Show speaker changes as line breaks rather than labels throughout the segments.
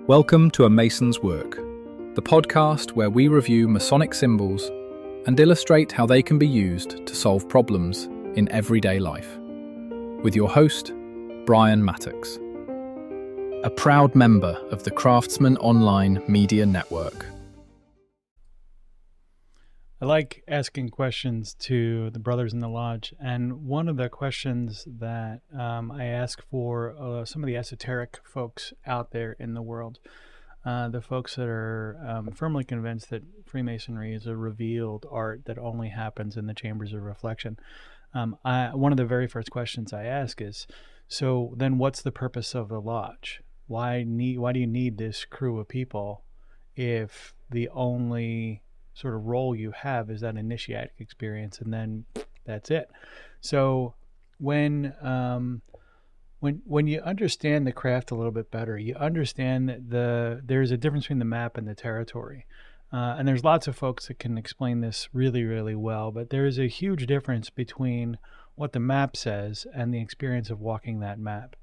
Welcome to A Mason's Work, the podcast where we review Masonic symbols and illustrate how they can be used to solve problems in everyday life. With your host, Brian Mattox, a proud member of the Craftsman Online Media Network.
I like asking questions to the brothers in the lodge, and one of the questions that I ask for some of the esoteric folks out there in the world, the folks that are firmly convinced that Freemasonry is a revealed art that only happens in the chambers of reflection. One of the very first questions I ask is, so then what's the purpose of the lodge? Why do you need this crew of people if the only sort of role you have is that initiatic experience, and then that's it? So when you understand the craft a little bit better, you understand that there's a difference between the map and the territory. And there's lots of folks that can explain this really, really well, but there is a huge difference between what the map says and the experience of walking that map.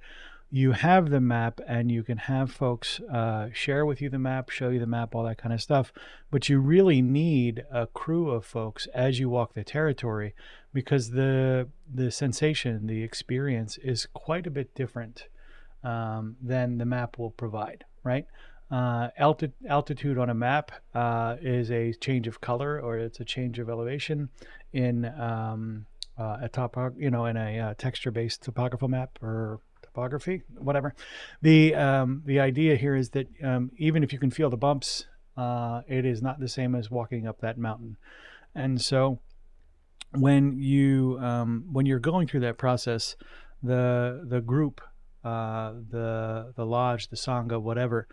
You have the map and you can have folks share with you the map, show you the map, all that kind of stuff. But you really need a crew of folks as you walk the territory, because the sensation, the experience is quite a bit different than the map will provide, right? Altitude on a map is a change of color, or it's a change of elevation in a texture-based topographical map or topography, whatever. The idea here is that even if you can feel the bumps, it is not the same as walking up that mountain. And so when you're going through that process, the group, the lodge, the sangha, whatever,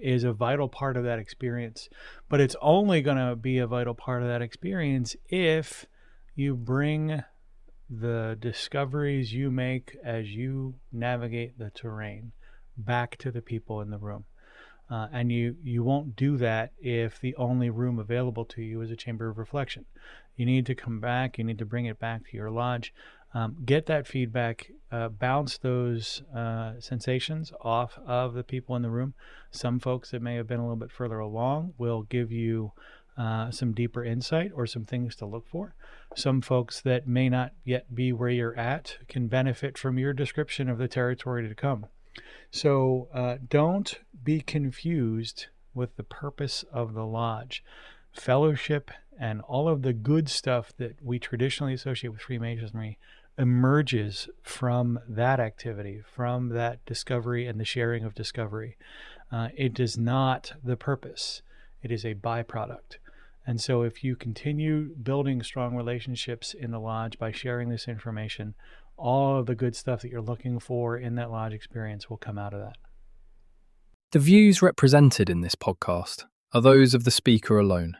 is a vital part of that experience. But it's only going to be a vital part of that experience if you bring the discoveries you make as you navigate the terrain back to the people in the room. And you won't do that if the only room available to you is a chamber of reflection. You need to come back, you need to bring it back to your lodge, get that feedback, bounce those sensations off of the people in the room. Some folks that may have been a little bit further along will give you some deeper insight or some things to look for. Some folks that may not yet be where you're at can benefit from your description of the territory to come. So don't be confused with the purpose of the lodge. Fellowship and all of the good stuff that we traditionally associate with Freemasonry emerges from that activity, from that discovery and the sharing of discovery. It is not the purpose. It is a byproduct. And so if you continue building strong relationships in the lodge by sharing this information, all of the good stuff that you're looking for in that lodge experience will come out of that.
The views represented in this podcast are those of the speaker alone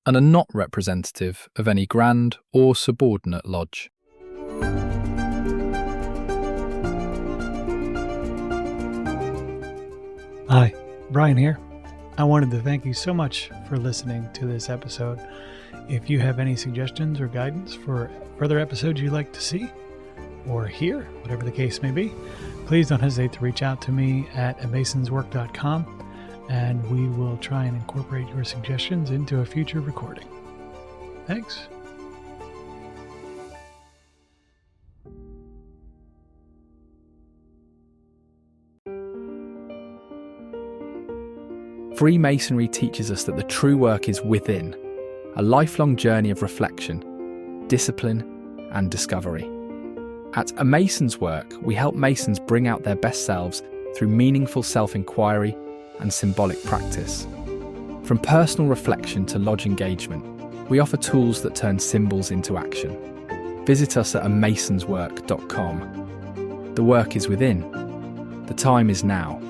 and are not representative of any grand or subordinate lodge.
Hi, Brian here. I wanted to thank you so much for listening to this episode. If you have any suggestions or guidance for further episodes you'd like to see or hear, whatever the case may be, please don't hesitate to reach out to me at amasonswork.com, and we will try and incorporate your suggestions into a future recording. Thanks.
Freemasonry teaches us that the true work is within, a lifelong journey of reflection, discipline, and discovery. At A Mason's Work, we help Masons bring out their best selves through meaningful self-inquiry and symbolic practice. From personal reflection to lodge engagement, we offer tools that turn symbols into action. Visit us at amasonswork.com. The work is within. The time is now.